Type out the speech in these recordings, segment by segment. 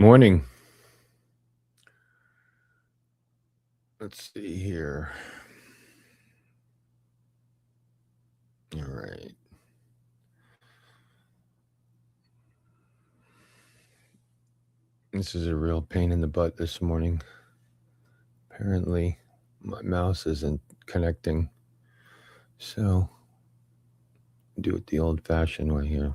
Morning. Let's see here. All right. This is a real pain in the butt this morning. Apparently, my mouse isn't connecting. So, do it the old fashioned way here.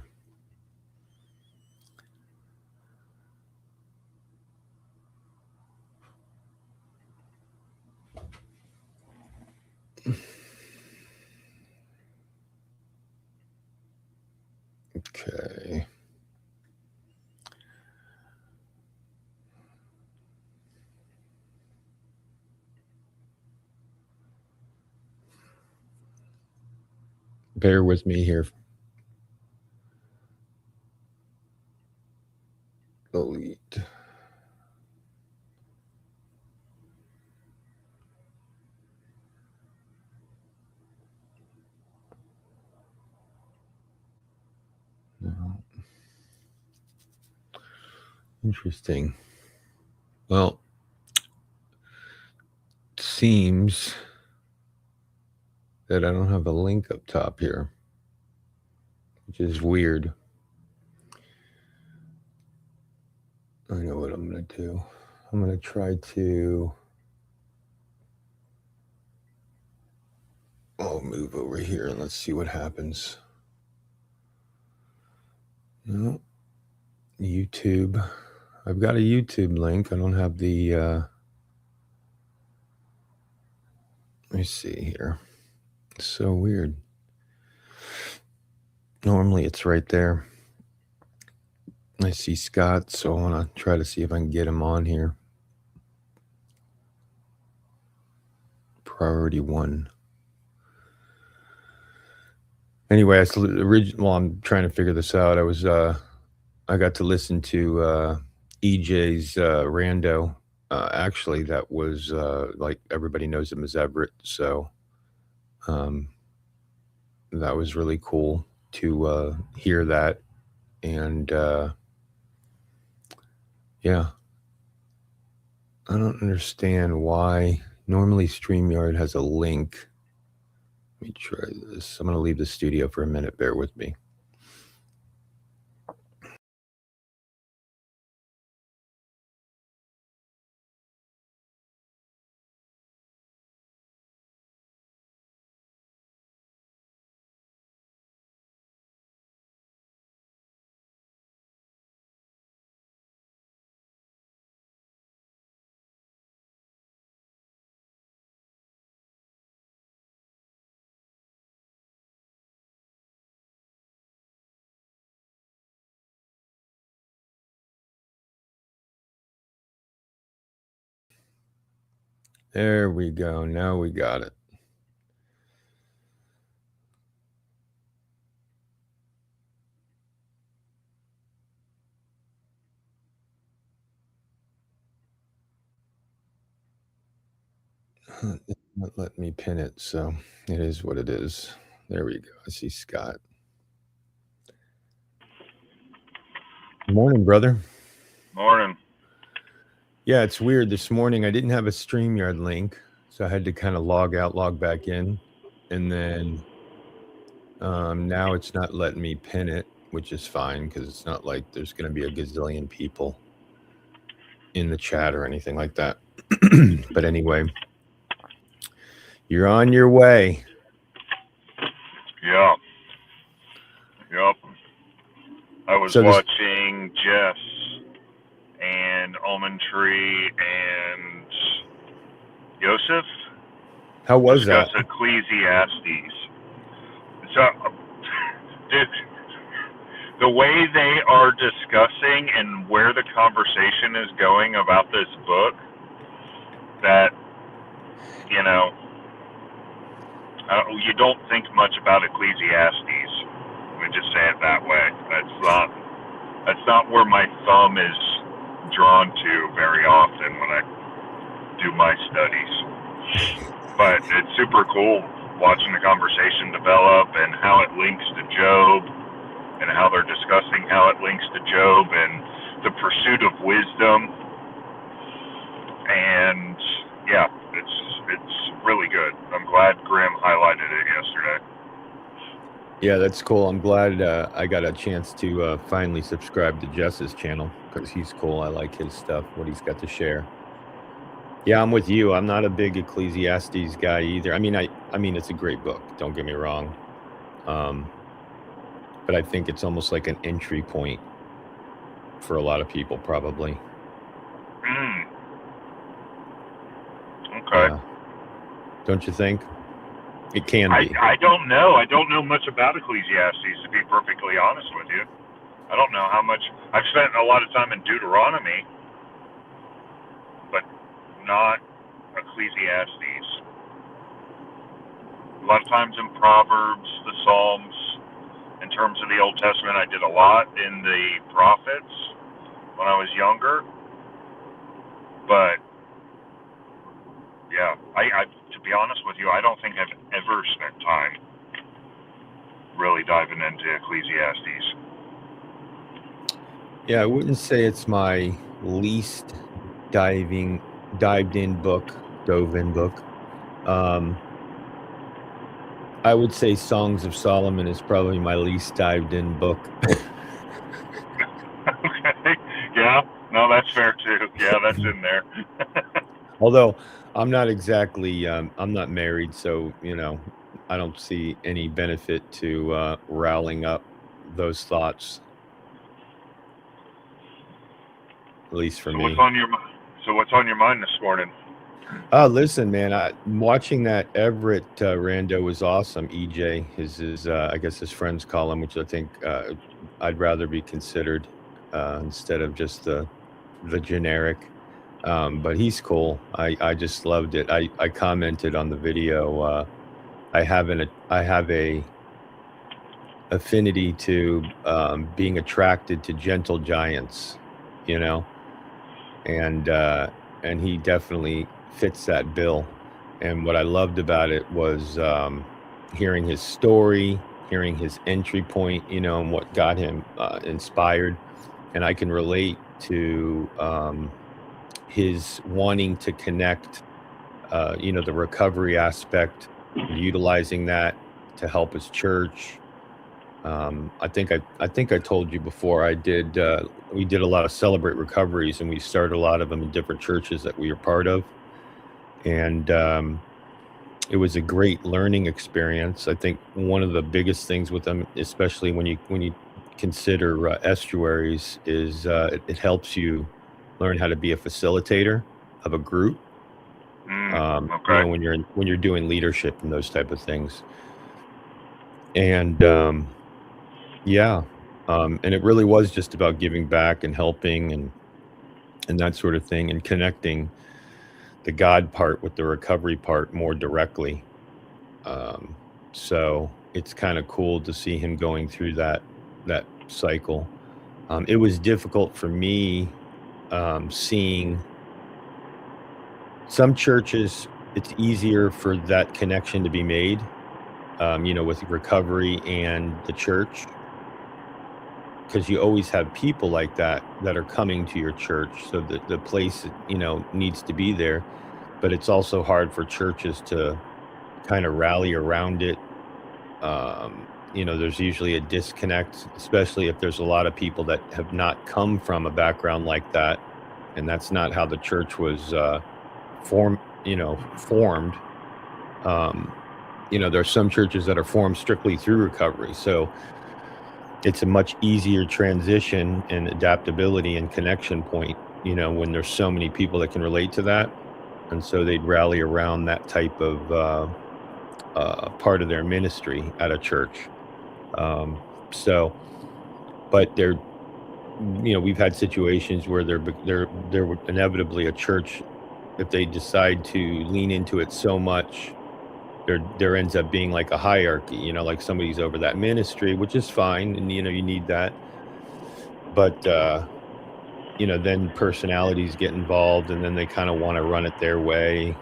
Okay. Bear with me here. Delete. No. Interesting. Well, it seems that I don't have a link up top here, which is weird. I know what I'm going to do. I'm going to try to. I'll move over here and let's see what happens. No. YouTube. I've got a YouTube link. I don't have the. Let me see here. It's so weird. Normally it's right there. I see Scott, so I want to try to see if I can get him on here. Priority 1. Anyway, I'm trying to figure this out. I got to listen to EJ's Rando. Actually, that was like everybody knows him as Everett, so that was really cool to hear that. And yeah, I don't understand why. Normally StreamYard has a link. Let me try this. I'm going to leave the studio for a minute. Bear with me. There we go. Now we got it. It's not letting me pin it, so it is what it is. There we go. I see Scott. Morning, brother. Morning. Yeah, it's weird. This morning I didn't have a StreamYard link, so I had to kind of log out, log back in, and then now it's not letting me pin it, which is fine because it's not like there's going to be a gazillion people in the chat or anything like that. But anyway, you're on your way. Yep. Yep. I was watching Jess and Almond Tree and Yosef. How was discuss that? Ecclesiastes. So, dude, the way they are discussing and where the conversation is going about this book, that, you know, you don't think much about Ecclesiastes. Let me just say it that way. That's not where my thumb is drawn to very often when I do my studies. But it's super cool watching the conversation develop and how it links to Job and how they're discussing how it links to Job. And the pursuit of wisdom, and yeah, it's really good. I'm glad Grim highlighted it yesterday. Yeah, that's cool. I'm glad I got a chance to finally subscribe to Jess's channel because he's cool. I like his stuff, what he's got to share. Yeah, I'm with you. I'm not a big Ecclesiastes guy either. I mean, it's a great book. Don't get me wrong. But I think it's almost like an entry point for a lot of people, probably. Okay. Yeah. Don't you think? It can be. I don't know. I don't know much about Ecclesiastes, to be perfectly honest with you. I don't know how much. I've spent a lot of time in Deuteronomy, but not Ecclesiastes. A lot of times in Proverbs, the Psalms. In terms of the Old Testament, I did a lot in the prophets when I was younger. But yeah, I to be honest with you, I don't think I've ever spent time really diving into Ecclesiastes. Yeah, I wouldn't say it's my least dove in book. I would say Songs of Solomon is probably my least dived in book. Okay. Yeah. No, that's fair too. Yeah, that's in there. Although I'm not exactly, I'm not married, so, I don't see any benefit to riling up those thoughts. At least for me. What's on your mind this morning? Listen, man, watching that Everett rando was awesome. EJ, his I guess his friends call him, which I think I'd rather be considered instead of just the generic. But he's cool. I just loved it. I commented on the video. I have a affinity to being attracted to gentle giants, and he definitely fits that bill. And what I loved about it was hearing his story, hearing his entry point, and what got him inspired. And I can relate to his wanting to connect, the recovery aspect, utilizing that to help his church. I think I told you before, we did a lot of Celebrate Recoveries, and we started a lot of them in different churches that we were part of. And it was a great learning experience. I think one of the biggest things with them, especially when you consider estuaries, is it helps you learn how to be a facilitator of a group. Okay. When you're doing leadership and those type of things. And and it really was just about giving back and helping and that sort of thing, and connecting the God part with the recovery part more directly. So it's kind of cool to see him going through that cycle. It was difficult for me seeing some churches. It's easier for that connection to be made, with recovery and the church, because you always have people like that are coming to your church. So the place, needs to be there, but it's also hard for churches to kind of rally around it. There's usually a disconnect, especially if there's a lot of people that have not come from a background like that. And that's not how the church was formed. There's some churches that are formed strictly through recovery. So it's a much easier transition and adaptability and connection point, when there's so many people that can relate to that. And so they'd rally around that type of part of their ministry at a church. But we've had situations where there would inevitably a church, if they decide to lean into it so much, there ends up being like a hierarchy, like somebody's over that ministry, which is fine. And, you need that. But, then personalities get involved, and then they kind of want to run it their way.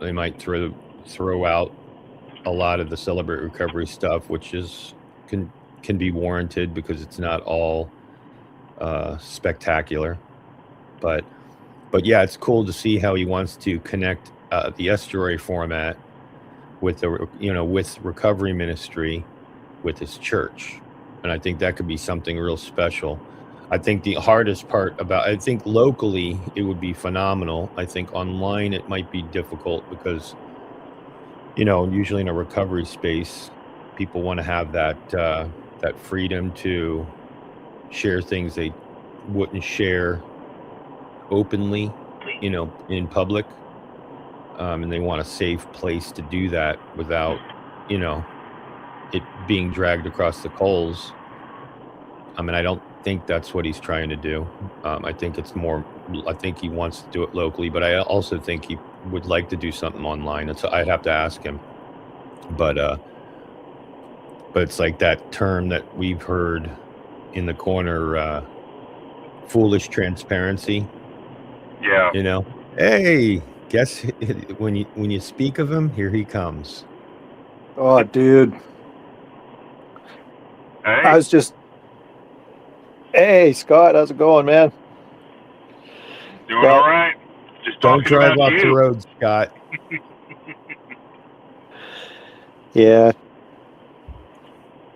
They might throw out a lot of the Celebrate Recovery stuff, which can be warranted because it's not all spectacular. But yeah, it's cool to see how he wants to connect the estuary format with with recovery ministry with his church, and I think that could be something real special. I think the hardest part I think locally it would be phenomenal. I think online it might be difficult because usually in a recovery space, people want to have that freedom to share things they wouldn't share openly, in public, and they want a safe place to do that without, it being dragged across the coals. I mean, I don't think that's what he's trying to do. I think it's more. I think he wants to do it locally, but I also think he would like to do something online. So I'd have to ask him. But it's like that term that we've heard in the corner, foolish transparency. Yeah. Hey, guess when you speak of him, here he comes. Oh, dude. Hey. I was just. Hey, Scott, how's it going, man? Doing all right. Just don't drive about off the road, Scott. Yeah.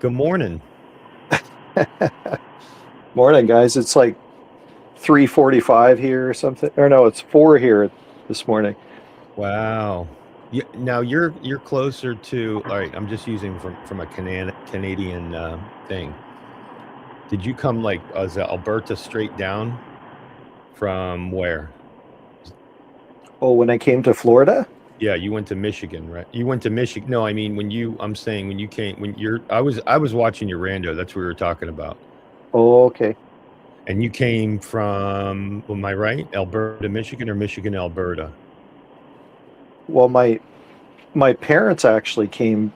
Good morning. Morning, guys. It's like 3:45 here or something. Or no, it's 4 here this morning. Wow. Yeah, now you're closer to. All right, I'm just using from a Canadian thing. Did you come as Alberta straight down from where? Oh, when I came to Florida? Yeah, you went to Michigan, right? You went to Michigan. No, I mean I'm saying when you came I was watching your rando. That's what we were talking about. Oh, okay. And you came from, am I right? Alberta, Michigan, or Michigan, Alberta? Well, my parents actually came.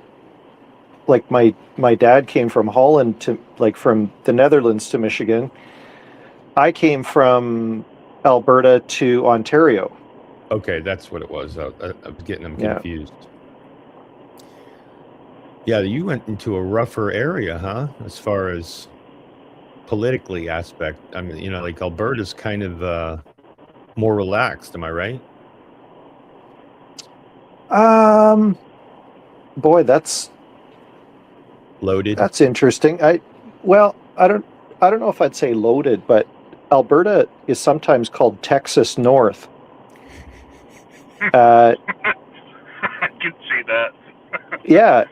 Like my dad came from Holland to from the Netherlands to Michigan. I came from Alberta to Ontario. Okay, that's what it was. I was getting them confused. Yeah, you went into a rougher area, huh? As far as politically aspect. I mean, Alberta's kind of more relaxed. Am I right? Boy, that's loaded. That's interesting. I don't know if I'd say loaded, but Alberta is sometimes called Texas North. I can see that. Yeah,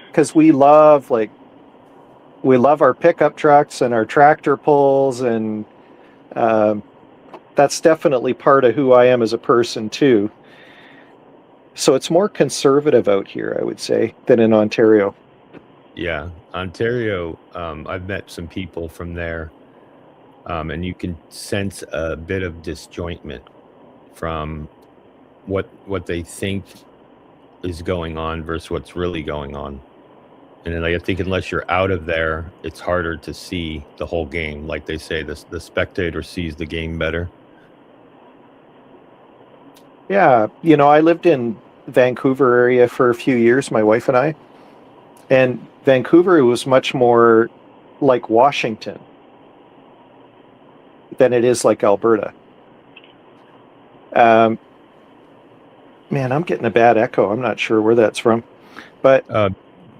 because we love our pickup trucks and our tractor pulls, and that's definitely part of who I am as a person too. So it's more conservative out here, I would say, than in Ontario. Yeah, Ontario, I've met some people from there, and you can sense a bit of disjointment from what they think is going on versus what's really going on. And then I think unless you're out of there, it's harder to see the whole game. Like they say, the spectator sees the game better. Yeah, I lived in Vancouver area for a few years, my wife and I. And Vancouver was much more like Washington than it is like Alberta. Man, I'm getting a bad echo. I'm not sure where that's from. But were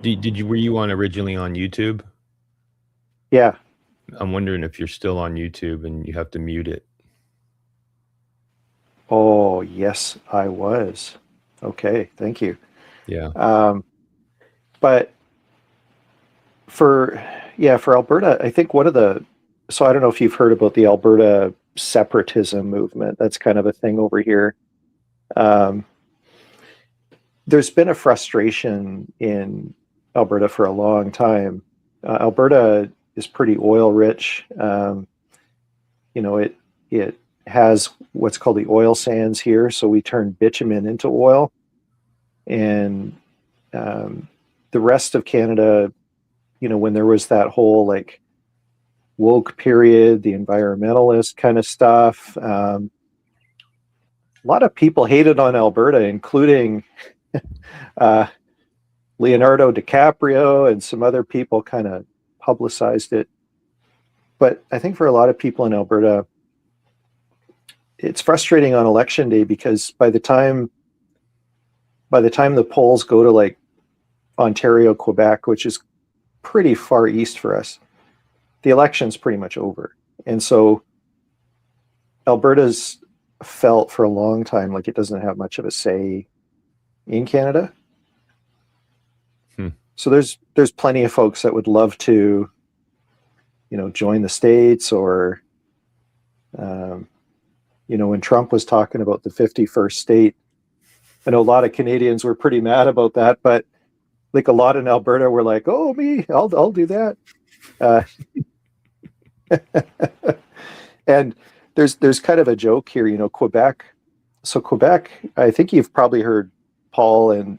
you originally on YouTube? Yeah. I'm wondering if you're still on YouTube and you have to mute it. Oh, yes, I was. Okay, thank you. Yeah. But for Alberta, I think so I don't know if you've heard about the Alberta separatism movement. That's kind of a thing over here. There's been a frustration in Alberta for a long time. Alberta is pretty oil rich. It has what's called the oil sands here. So we turn bitumen into oil. And the rest of Canada, when there was that whole woke period, the environmentalist kind of stuff, a lot of people hated on Alberta, including Leonardo DiCaprio and some other people kind of publicized it. but I think for a lot of people in Alberta, it's frustrating on election day because by the time the polls go to like Ontario, Quebec, which is pretty far east for us, the election's pretty much over. And so Alberta's felt for a long time like it doesn't have much of a say in Canada. So there's plenty of folks that would love to, join the States, or, when Trump was talking about the 51st state, I know a lot of Canadians were pretty mad about that, but like a lot in Alberta were like, "Oh, me, I'll do that." And there's kind of a joke here, Quebec. So Quebec, I think you've probably heard Paul and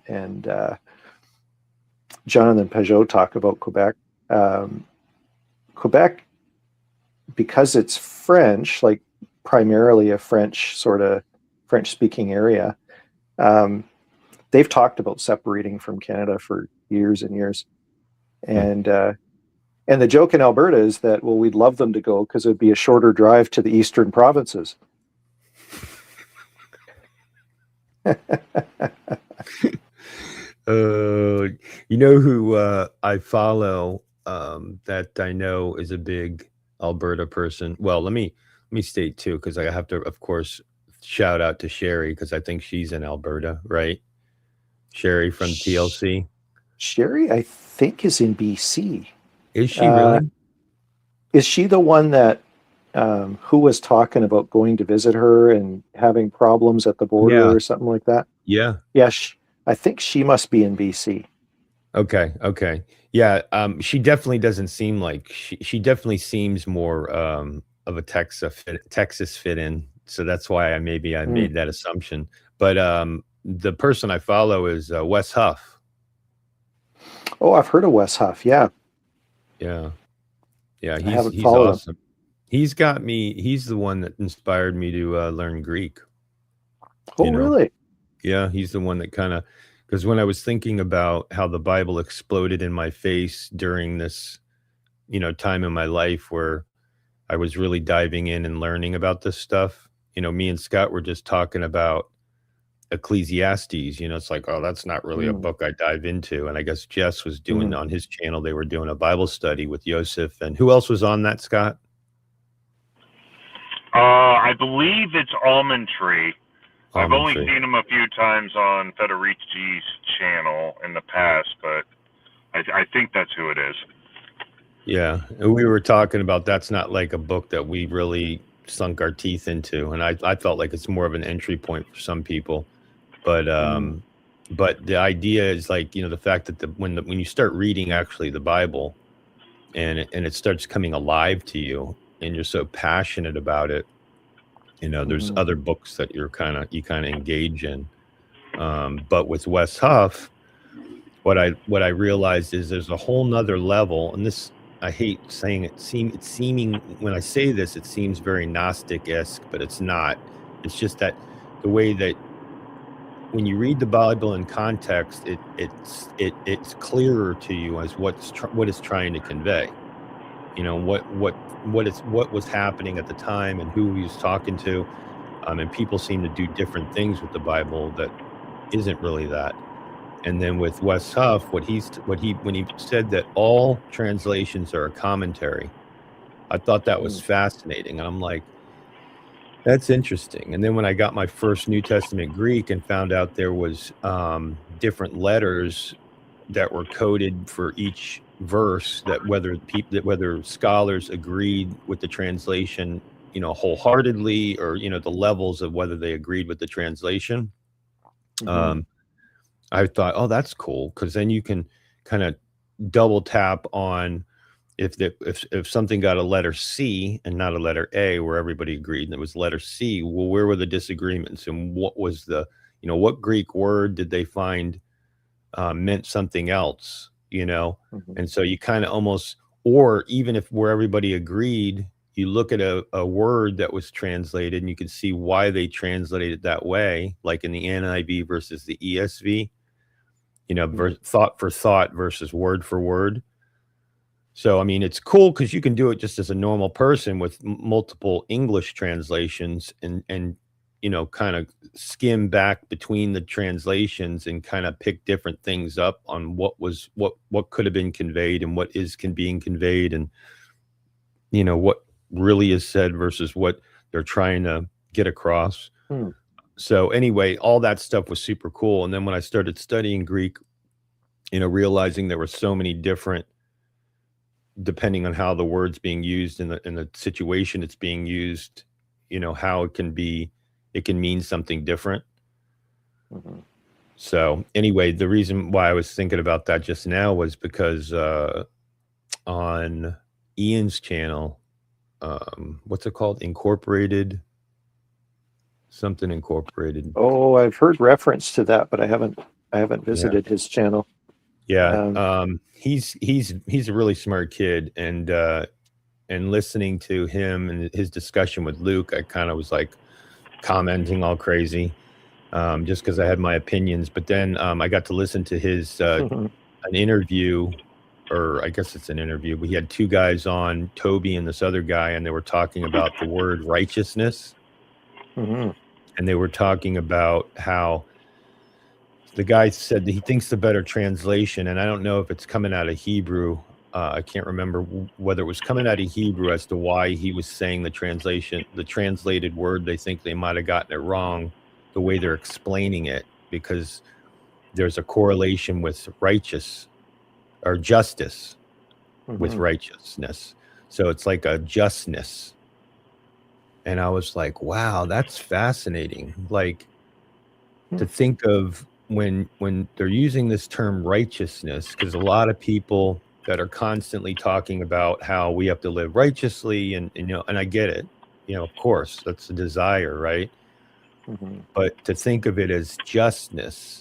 Jonathan Peugeot talk about Quebec. Quebec, because it's French, like primarily a French-speaking area, they've talked about separating from Canada for years and years. And the joke in Alberta is that, well, we'd love them to go because it would be a shorter drive to the eastern provinces. You know who I follow that I know is a big Alberta person? Well, let me state too, because I have to, of course, shout out to Sherry, because I think she's in Alberta, right? Sherry from TLC. Sherry, I think, is in BC. Is she really? Is she the one that who was talking about going to visit her and having problems at the border or something like that? Yeah. Yeah, I think she must be in BC. Okay. Yeah, she definitely doesn't seem like she definitely seems more of a Texas fit in. So that's why I made that assumption. But the person I follow is Wes Huff. Oh, I've heard of Wes Huff. Yeah. He's awesome. He's the one that inspired me to learn Greek. Oh, really? Yeah, he's the one that because when I was thinking about how the Bible exploded in my face during this, time in my life where I was really diving in and learning about this stuff, me and Scott were just talking about Ecclesiastes. It's like, oh, that's not really a book I dive into. And I guess Jess was doing on his channel, they were doing a Bible study with Yosef. And who else was on that, Scott? I believe it's Almond Tree. I've only Tree. seen him a few times on Federici's channel in the past, but I think that's who it is. Yeah, and we were talking about that's not like a book that we really sunk our teeth into, and I felt like it's more of an entry point for some people, but the idea is like, the fact that when you start reading actually the Bible, and it starts coming alive to you, and you're so passionate about it, there's other books that you kind of engage in, but with Wes Huff, what I realized is there's a whole nother level, and this, I hate saying it, seeming when I say this, it seems very Gnostic-esque, but it's not. It's just that the way that when you read the Bible in context, it's clearer to you as what it's trying to convey. What was happening at the time and who he was talking to, and people seem to do different things with the Bible that isn't really that. And then with Wes Huff, when he said that all translations are a commentary, I thought that was fascinating. And I'm like, that's interesting. And then when I got my first New Testament Greek and found out there was different letters that were coded for each verse, that whether scholars agreed with the translation, wholeheartedly, or the levels of whether they agreed with the translation. I thought, oh, that's cool, because then you can kind of double tap on if something got a letter C and not a letter A, where everybody agreed and it was letter C. Well, where were the disagreements, and what was what Greek word did they find meant something else? And so you kind of almost, or even if where everybody agreed, you look at a word that was translated and you can see why they translated it that way, like in the NIV versus the ESV, thought for thought versus word for word. So, I mean, it's cool because you can do it just as a normal person with multiple English translations and kind of skim back between the translations and kind of pick different things up on what could have been conveyed and what is being conveyed, and what really is said versus what they're trying to get across. Hmm. So anyway, all that stuff was super cool. And then when I started studying Greek, realizing there were so many different, depending on how the word's being used in the situation it's being used, how it can mean something different. Mhm. So anyway, the reason why I was thinking about that just now was because on Ian's channel, what's it called? Something Incorporated. Oh, I've heard reference to that, but I haven't visited his channel. Yeah. He's a really smart kid, and listening to him and his discussion with Luke, I kind of was like commenting all crazy, just because I had my opinions. But then I got to listen to his an interview, or I guess it's an interview, but he had two guys on, Toby and this other guy, and they were talking about the word righteousness. Mm-hmm. And they were talking about how the guy said that he thinks the better translation, and I don't know if it's coming out of Hebrew. I can't remember whether it was coming out of Hebrew as to why he was saying the translated word. They think they might have gotten it wrong, the way they're explaining it, because there's a correlation with righteous or justice with righteousness. So it's like a justness. And I was like, wow, that's fascinating. Like, to think of when they're using this term righteousness, because a lot of people that are constantly talking about how we have to live righteously, and I get it, of course, that's a desire, right? Mm-hmm. But to think of it as justness,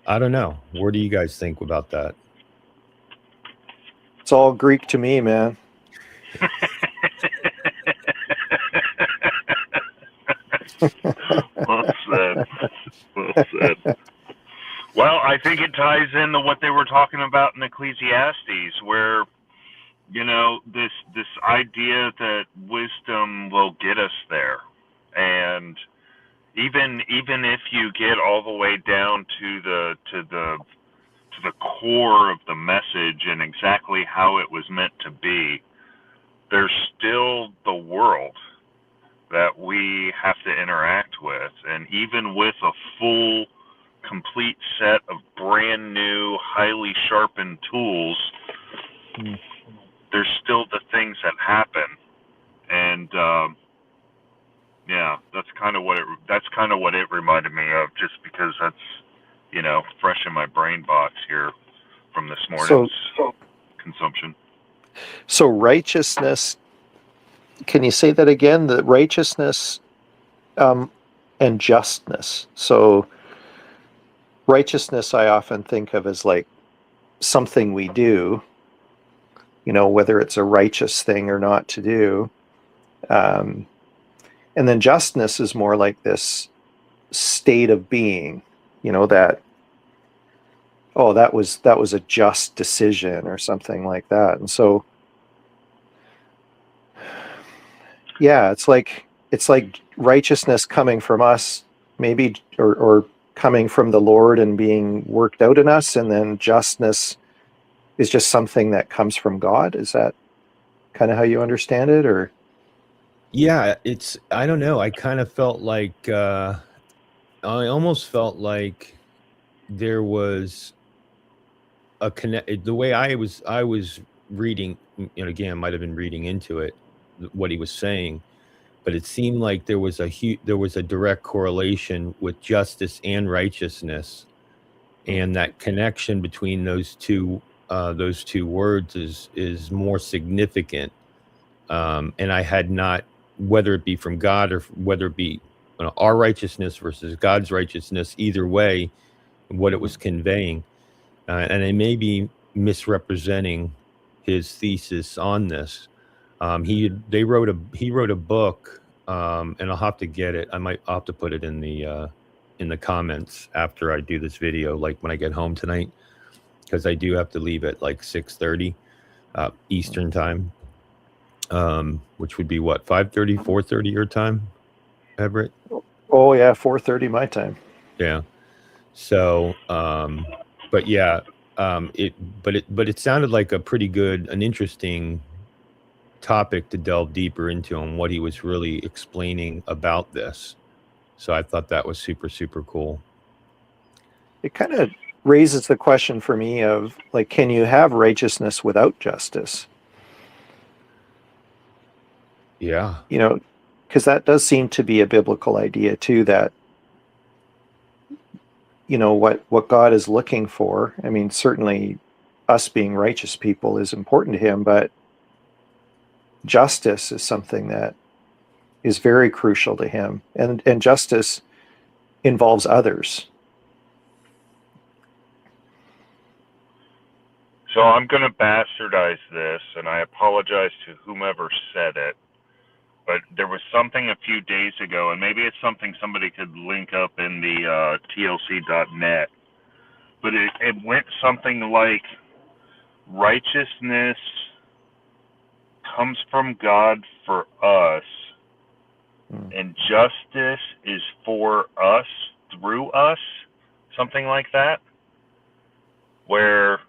I don't know. What do you guys think about that? It's all Greek to me, man. Well said. Well said. Well, I think it ties into what they were talking about in Ecclesiastes, where this idea that wisdom will get us there, and even if you get all the way down to the core of the message and exactly how it was meant to be, there's still the world that we have to interact with. And even with a full, complete set of brand new, highly sharpened tools, there's still the things that happen. And yeah, that's kind of what it reminded me of, just because that's fresh in my brain box here from this morning's consumption. So righteousness, can you say that again? The righteousness and justness. So righteousness I often think of as like something we do, whether it's a righteous thing or not to do. And then justness is more like this state of being, that, oh, that was a just decision or something like that. And so, yeah, it's like righteousness coming from us, maybe, or coming from the Lord and being worked out in us, and then justness is just something that comes from God. Is that kind of how you understand it, or? Yeah, I don't know. I kind of felt like, I almost felt like there was a connect. The way I was reading, again, might have been reading into it, what he was saying, but it seemed like there was a direct correlation with justice and righteousness, and that connection between those two words is more significant. And I had not, whether it be from God or whether it be our righteousness versus God's righteousness, either way, what it was conveying. And I may be misrepresenting his thesis on this. He wrote a book, and I'll have to get it. I'll have to put it in the comments after I do this video, like when I get home tonight. because I do have to leave at like 6:30 Eastern time, which would be what, 5:30, 4:30 your time, Everett? Oh yeah, 4:30 my time. Yeah. So, but yeah, it sounded like an interesting topic to delve deeper into on what he was really explaining about this. So I thought that was super, super cool. It kind of raises the question for me of like, can you have righteousness without justice? Yeah. You know, because that does seem to be a biblical idea too, that, you know, what God is looking for. I mean, certainly us being righteous people is important to him, but justice is something that is very crucial to him. And justice involves others. So I'm going to bastardize this, and I apologize to whomever said it. But there was something a few days ago, and maybe it's something somebody could link up in the TLC.net. But it went something like, righteousness comes from God for us, and justice is for us, through us, something like that. Where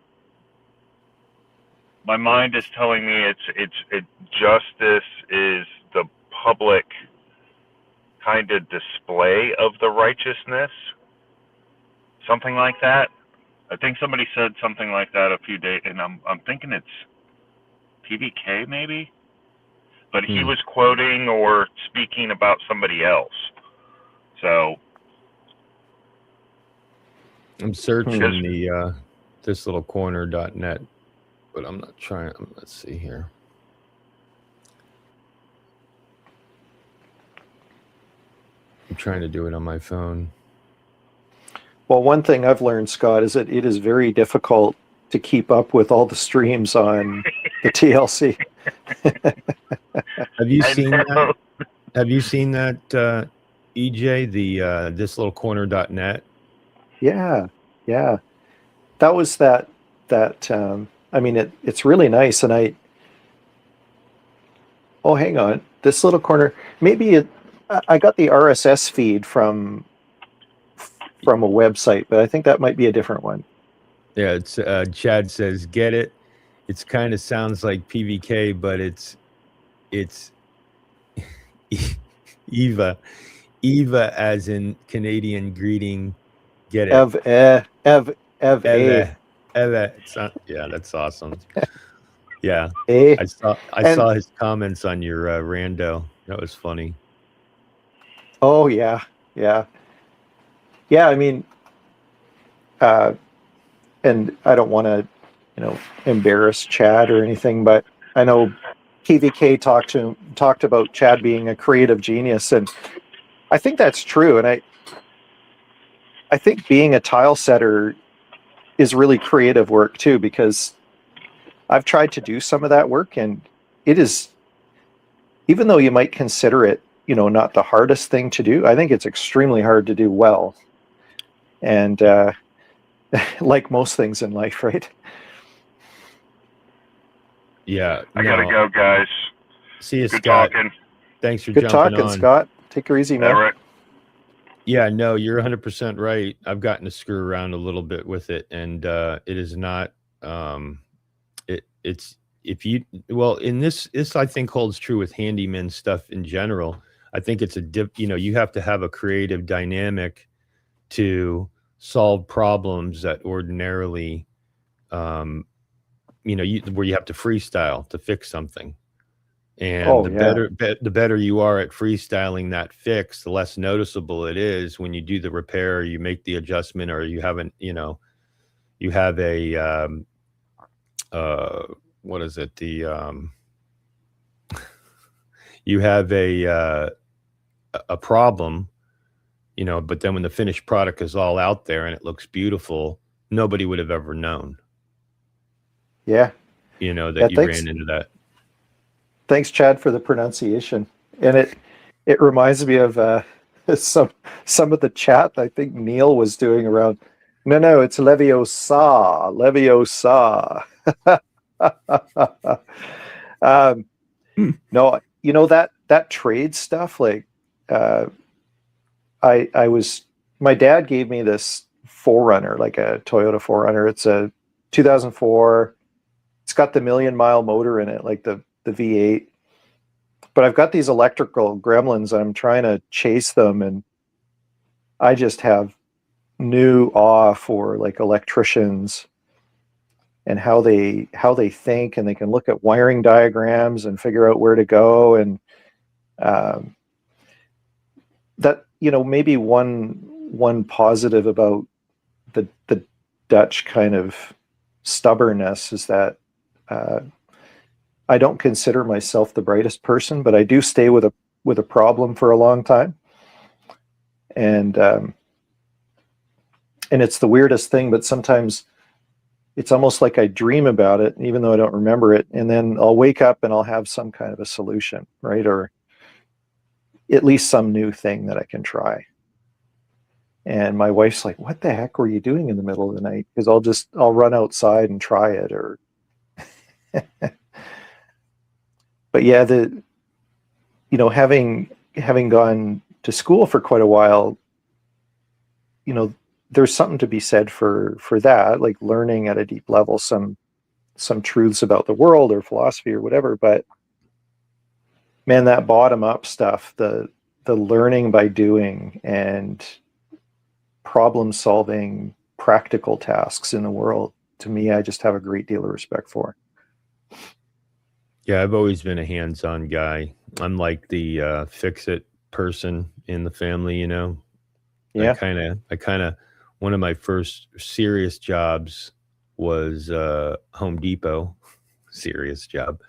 my mind is telling me justice is the public kind of display of the righteousness, something like that. I think somebody said something like that a few days, and I'm thinking it's PBK maybe, but he was quoting or speaking about somebody else. So I'm searching the thislittlecorner.net, but I'm not trying. Let's see here. I'm trying to do it on my phone. Well, one thing I've learned, Scott, is that it is very difficult to keep up with all the streams on the TLC. Have you seen that? Have you seen that, EJ, the thislittlecorner.net? Yeah. That was that I mean, it's really nice. And hang on, this little corner, maybe I got the RSS feed from a website, but I think that might be a different one. Yeah, it's Chad says, get it. It's kind of sounds like PVK, but it's Eva as in Canadian greeting. Get it. Eva. It's not, yeah, that's awesome. Yeah, I saw his comments on your rando. That was funny. Oh yeah. I mean, and I don't want to, embarrass Chad or anything, but I know PVK talked about Chad being a creative genius, and I think that's true. And I think being a tile setter is really creative work too, because I've tried to do some of that work, and it is, even though you might consider it, not the hardest thing to do, I think it's extremely hard to do well. And like most things in life, right? Yeah. I gotta go, guys. See you, Good Scott. Talking. Thanks for Good jumping talking, on. Scott. Take her easy, man. All right. Yeah, no, you're 100% right. I've gotten to screw around a little bit with it, and it is not. It's if you in this I think holds true with handyman stuff in general. I think it's you have to have a creative dynamic to solve problems that ordinarily, where you have to freestyle to fix something. And the better you are at freestyling that fix, the less noticeable it is when you do the repair, or you make the adjustment, or you haven't, you have a, what is it? You have a problem, but then when the finished product is all out there and it looks beautiful, nobody would have ever known. Yeah. That you ran into that. Thanks, Chad, for the pronunciation. And it reminds me of some of the chat I think Neil was doing around No, it's Leviosa. Leviosa. um, Hmm. no, you know that trade stuff. Like, I was my dad gave me this 4Runner, like a Toyota 4Runner. It's a 2004. It's got the million-mile motor in it, like the V8. But I've got these electrical gremlins. I'm trying to chase them, and I just have new awe for like electricians and how they think, and they can look at wiring diagrams and figure out where to go. And that, maybe one positive about the Dutch kind of stubbornness is that I don't consider myself the brightest person, but I do stay with a problem for a long time. And it's the weirdest thing, but sometimes it's almost like I dream about it, even though I don't remember it. And then I'll wake up and I'll have some kind of a solution, right? Or at least some new thing that I can try. And my wife's like, "What the heck were you doing in the middle of the night?" Because I'll run outside and try it. Or, but yeah, having gone to school for quite a while, there's something to be said for that, like learning at a deep level some truths about the world or philosophy or whatever. But man, that bottom up stuff, the learning by doing and problem solving practical tasks in the world, to me, I just have a great deal of respect for. Yeah, I've always been a hands-on guy. I'm like the fix-it person in the family, Yeah. I kind of, one of my first serious jobs was Home Depot, serious job.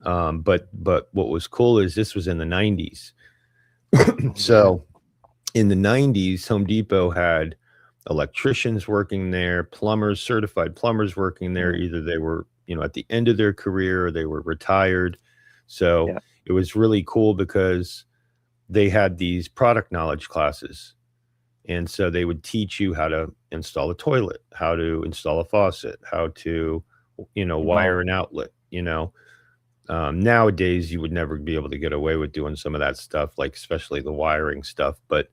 But what was cool is this was in the 90s. So in the 90s, Home Depot had electricians working there, plumbers, certified plumbers working there. Either they were, at the end of their career or they were retired. So Yeah. it was really cool because they had these product knowledge classes. And so they would teach you how to install a toilet, how to install a faucet, how to, wire an outlet, Nowadays, you would never be able to get away with doing some of that stuff, like especially the wiring stuff. But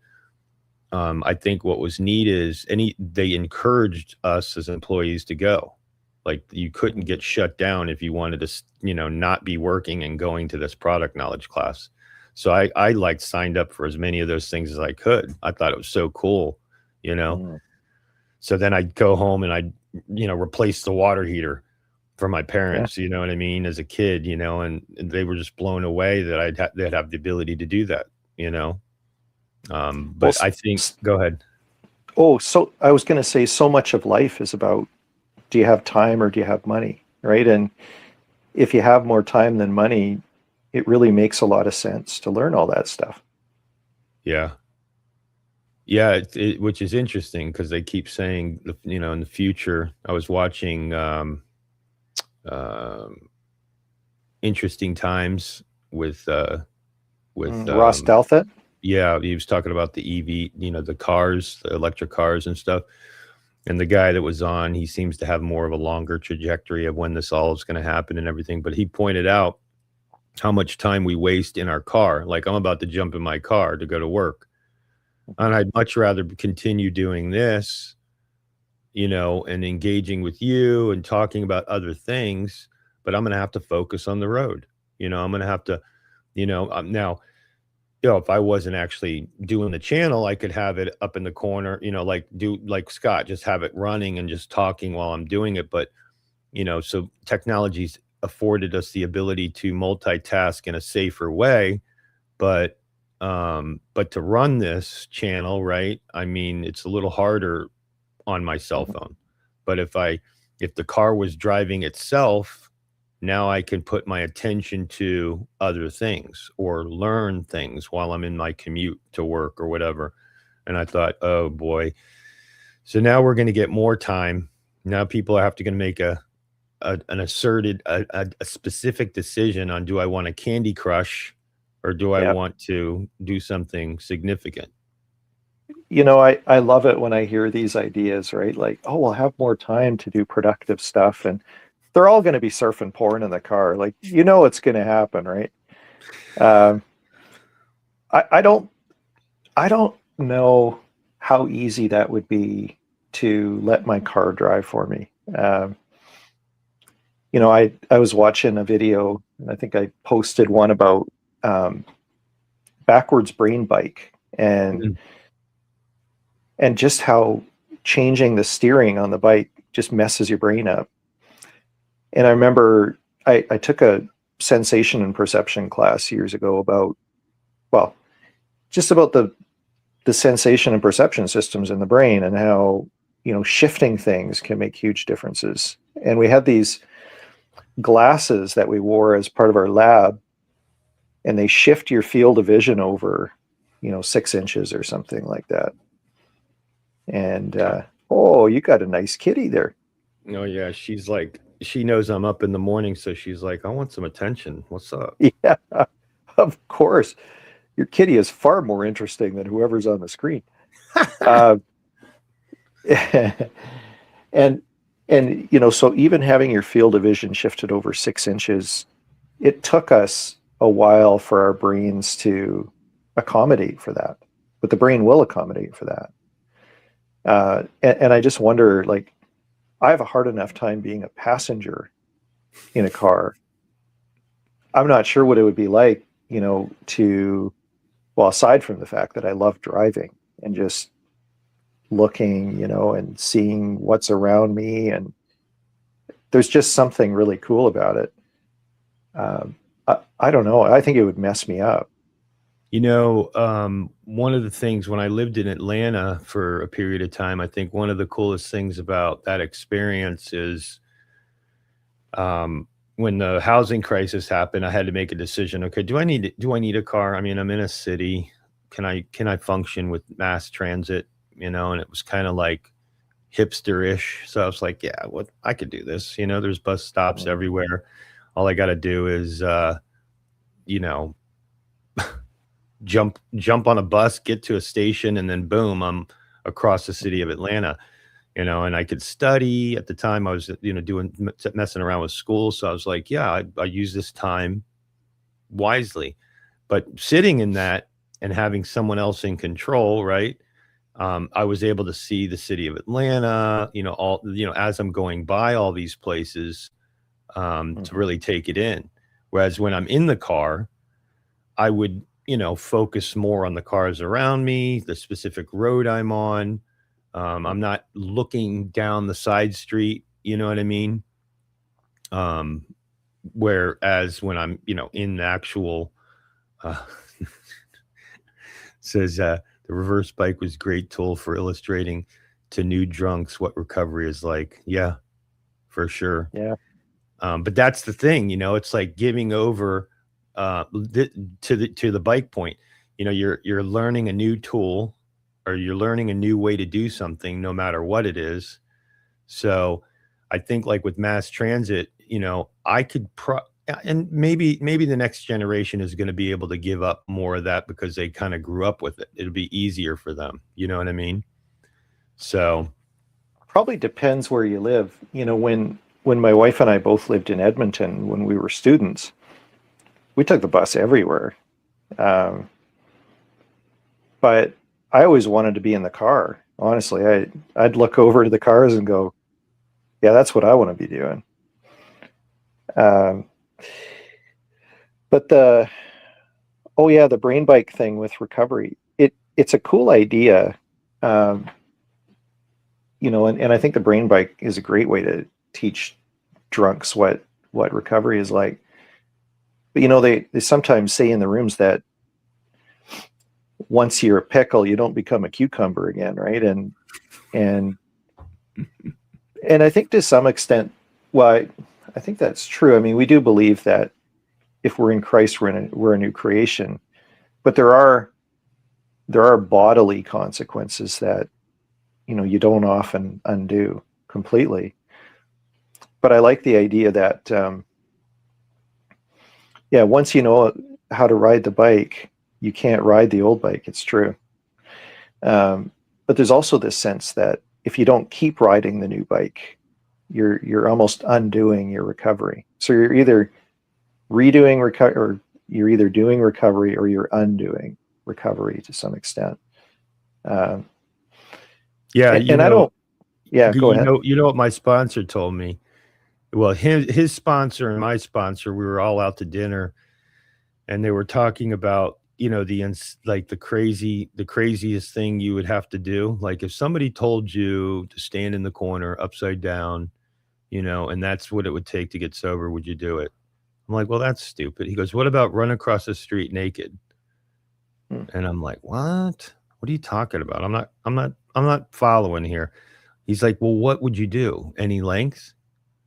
I think what was neat is they encouraged us as employees to go. Like you couldn't get shut down if you wanted to, not be working and going to this product knowledge class. So I like signed up for as many of those things as I could. I thought it was so cool, So then I'd go home and I'd, replace the water heater for my parents, you know what I mean, as a kid, and they were just blown away that they'd have the ability to do that, But Well, I think, go ahead. Oh, so I was going to say, so much of life is about, do you have time or do you have money, right? And if you have more time than money, it really makes a lot of sense to learn all that stuff. Yeah. Yeah, which is interesting because they keep saying, in the future, I was watching Interesting Times with Ross Douthat. Yeah, he was talking about the EV, the cars, the electric cars and stuff. And the guy that was on, he seems to have more of a longer trajectory of when this all is going to happen and everything. But he pointed out how much time we waste in our car. Like I'm about to jump in my car to go to work. And I'd much rather continue doing this, and engaging with you and talking about other things. But I'm going to have to focus on the road. I'm going to have to, now, if I wasn't actually doing the channel, I could have it up in the corner, like Scott, just have it running and just talking while I'm doing it. But, so technology's afforded us the ability to multitask in a safer way. But to run this channel, right? I mean, it's a little harder on my cell phone. But if the car was driving itself, now I can put my attention to other things or learn things while I'm in my commute to work or whatever. And I thought, oh boy. So now we're going to get more time. Now people have to make a specific decision on, do I want a Candy Crush or do I want to do something significant? I love it when I hear these ideas, right? Like, oh, we'll have more time to do productive stuff, and they're all going to be surfing porn in the car. Like, it's going to happen, right? Um, I don't know how easy that would be to let my car drive for me. I was watching a video, and I think I posted one about um, backwards brain bike, and Mm. just how changing the steering on the bike just messes your brain up. And I remember I took a sensation and perception class years ago about, well, just about the sensation and perception systems in the brain, and how, shifting things can make huge differences. And we had these glasses that we wore as part of our lab, and they shift your field of vision over, 6 inches or something like that. And oh, you got a nice kitty there. Oh yeah, she's like, she knows I'm up in the morning, so she's like, I want some attention. What's up? Yeah, of course. Your kitty is far more interesting than whoever's on the screen. uh, and so even having your field of vision shifted over 6 inches, it took us a while for our brains to accommodate for that, but the brain will accommodate for that. And I just wonder, like, I have a hard enough time being a passenger in a car. I'm not sure what it would be like, well, aside from the fact that I love driving and just looking, and seeing what's around me, and there's just something really cool about it. I don't know. I think it would mess me up. One of the things when I lived in Atlanta for a period of time, I think one of the coolest things about that experience is when the housing crisis happened, I had to make a decision. Okay, do I need a car? I mean, I'm in a city. Can I function with mass transit? And it was kind of like hipster-ish. So I was like, yeah, what I could do this. There's bus stops everywhere. All I got to do is you know, jump on a bus, get to a station, and then boom, I'm across the city of Atlanta. And I could study. At the time I was, doing messing around with school. So I was like, yeah, I use this time wisely. But sitting in that and having someone else in control, right? I was able to see the city of Atlanta, as I'm going by all these places, to really take it in. Whereas when I'm in the car, I would, focus more on the cars around me, the specific road I'm on. I'm not looking down the side street, you know what I mean? Um, Whereas when I'm, in the actual, uh, says the reverse bike was great tool for illustrating to new drunks what recovery is like. Yeah, for sure. Yeah. But that's the thing, it's like giving over to the bike point. You're learning a new tool, or you're learning a new way to do something, no matter what it is. So I think like with mass transit, I could and maybe the next generation is going to be able to give up more of that because they kind of grew up with it. It'll be easier for them. You know what I mean? So Probably depends where you live. When my wife and I both lived in Edmonton when we were students, we took the bus everywhere. Um, but I always wanted to be in the car. Honestly, I'd look over to the cars and go, yeah, that's what I want to be doing. Um, but the brain bike thing with recovery, it's a cool idea. Um, and I think the brain bike is a great way to teach drunks what recovery is like. But they sometimes say in the rooms that once you're a pickle, you don't become a cucumber again, right? And I think to some extent, well, I think that's true. I mean, we do believe that if we're in Christ, we're a new creation, but there are bodily consequences that you don't often undo completely. But I like the idea that once you know how to ride the bike, you can't ride the old bike. It's true. But there's also this sense that if you don't keep riding the new bike, you're almost undoing your recovery. So you're either redoing recovery, or you're either doing recovery, or you're undoing recovery to some extent. Yeah, and I don't. Yeah, go ahead. You know what my sponsor told me? Well, his sponsor and my sponsor, we were all out to dinner, and they were talking about, you know, the craziest thing you would have to do. Like if somebody told you to stand in the corner upside down, you know, and that's what it would take to get sober, would you do it? I'm like, well, that's stupid. He goes, what about run across the street naked? And I'm like, what? What are you talking about? I'm not following here. He's like, well, what would you do? Any length?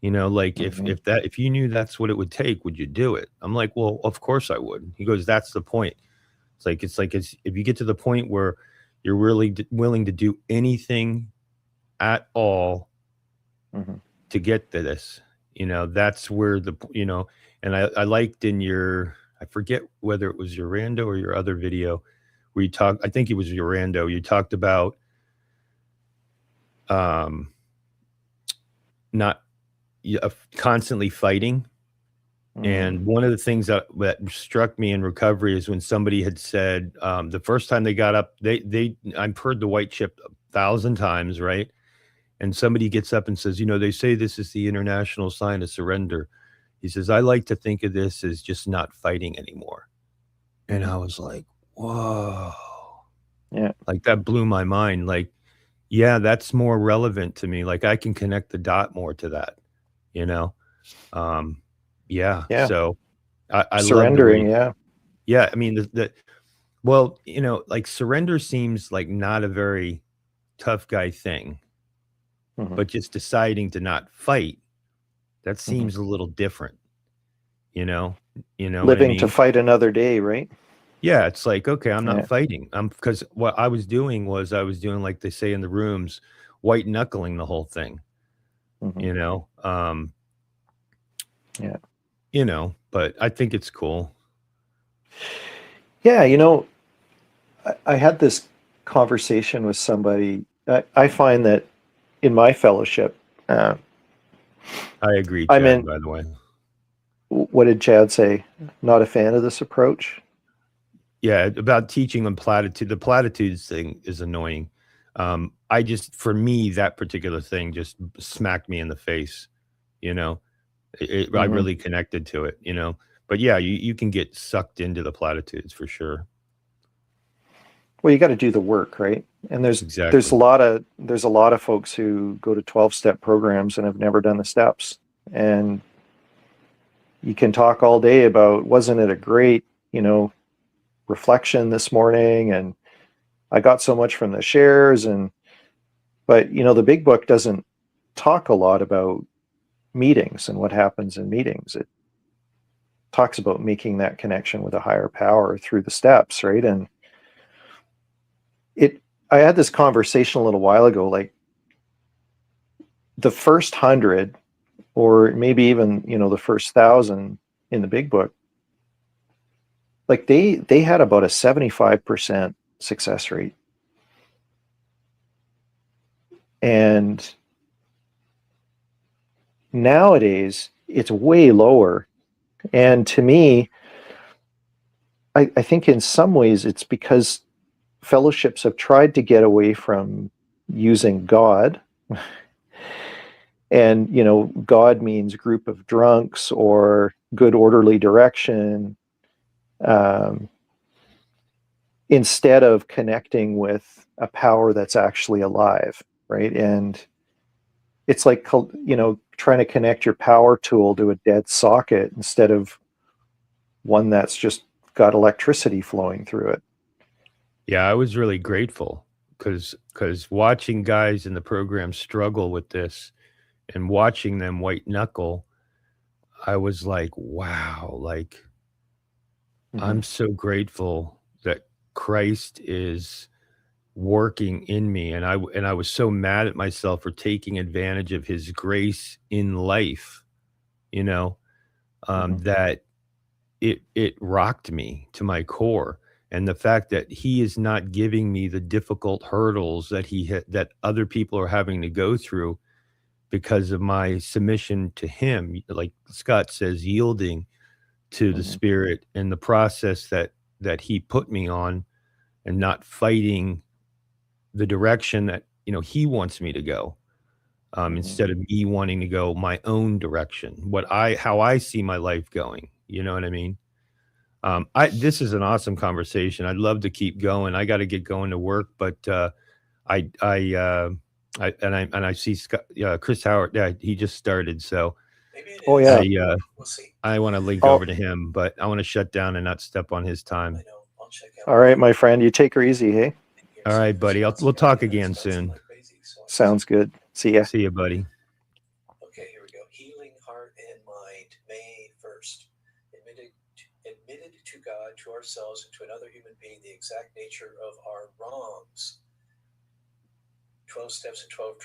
You know, like if you knew that's what it would take, would you do it? I'm like, well, of course I would. He goes, that's the point. It's like if you get to the point where you're really willing to do anything at all to get to this, you know, that's where you know, and I liked in your, I forget whether it was your Rando or your other video where you talked, I think it was your Rando, you talked about not constantly fighting. And one of the things that struck me in recovery is when somebody had said the first time they got up, I've heard the white chip 1,000 times, right? And somebody gets up and says, you know, they say this is the international sign of surrender. He says, I like to think of this as just not fighting anymore. And I was like, whoa. Yeah. Like that blew my mind. Like, yeah, that's more relevant to me. Like I can connect the dot more to that, you know? Yeah. So I surrendering. love yeah. I mean, well, you know, like surrender seems like not a very tough guy thing, but just deciding to not fight, that seems a little different, you know, living what I mean? To fight another day, right? Yeah. It's like, okay, I'm not fighting. Because what I was doing like they say in the rooms, white knuckling the whole thing, you know? You know, but I think it's cool. Yeah, you know, I had this conversation with somebody. I find that in my fellowship, I agree, Chad, by the way. What did Chad say? Not a fan of this approach? Yeah, about teaching them platitude. The platitudes thing is annoying. For me, that particular thing just smacked me in the face, you know? I really connected to it, you know? But yeah, you can get sucked into the platitudes for sure. Well, you got to do the work, right? And there's a lot of folks who go to 12-step programs and have never done the steps. And you can talk all day about, wasn't it a great, you know, reflection this morning, and I got so much from the shares, but you know, the big book doesn't talk a lot about meetings and what happens in meetings. It talks about making that connection with a higher power through the steps, right? And I had this conversation a little while ago, like the first 100, or maybe even, you know, the first 1,000 in the big book, like they had about a 75% success rate. And nowadays it's way lower. And to me, I think in some ways it's because fellowships have tried to get away from using God. And, you know, God means group of drunks or good orderly direction, instead of connecting with a power that's actually alive, right? And it's like, you know, trying to connect your power tool to a dead socket instead of one that's just got electricity flowing through it. Yeah, I was really grateful because watching guys in the program struggle with this and watching them white knuckle, I was like, wow, like I'm so grateful that Christ is working in me. And I was so mad at myself for taking advantage of his grace in life, you know, that it rocked me to my core. And the fact that he is not giving me the difficult hurdles that that other people are having to go through because of my submission to him, like Scott says, yielding to the Mhm. spirit and the process that he put me on, and not fighting the direction that he wants me to go, Mhm. instead of me wanting to go my own direction, how I see my life going. You know what I mean? I This is an awesome conversation. I'd love to keep going. I got to get going to work, but I I I see Scott, Chris Howard. Yeah, he just started, so Oh I yeah. I want to link Oh, over to him, but I want to shut down and not step on his time. all right, my friend. You take her easy, hey? All right, buddy. We'll talk again soon. Sounds good. See ya. See you, buddy. Okay, here we go. Healing heart and mind, May 1st. Admitted to God, to ourselves, and to another human being the exact nature of our wrongs. 12 steps and 12